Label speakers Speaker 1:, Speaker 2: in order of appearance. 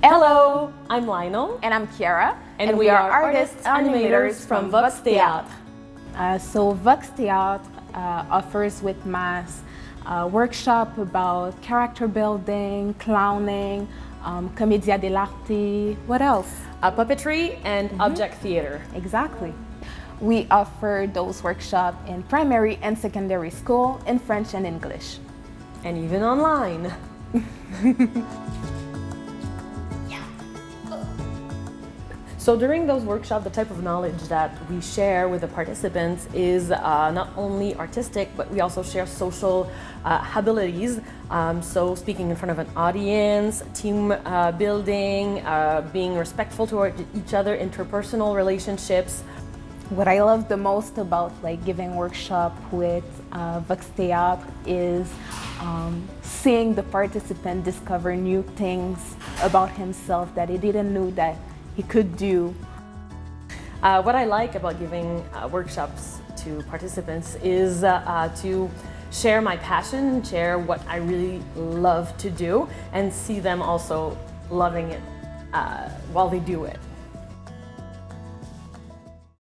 Speaker 1: Hello, I'm Lionel.
Speaker 2: And I'm Kiara.
Speaker 1: And we are artists animators from Vox Théâtre.
Speaker 2: So Vox Théâtre offers with mass workshop about character building, clowning, commedia dell'arte, what else?
Speaker 1: Puppetry and object theater.
Speaker 2: Exactly. We offer those workshops in primary and secondary school in French and English.
Speaker 1: And even online. So during those workshops, the type of knowledge that we share with the participants is not only artistic, but we also share social abilities. So speaking in front of an audience, team building, being respectful toward each other, interpersonal relationships.
Speaker 2: What I love the most about giving workshop with Vox Théâtre is seeing the participant discover new things about himself that he didn't know that he could do.
Speaker 1: What I like about giving workshops to participants is to share my passion, share what I really love to do, and see them also loving it while they do it.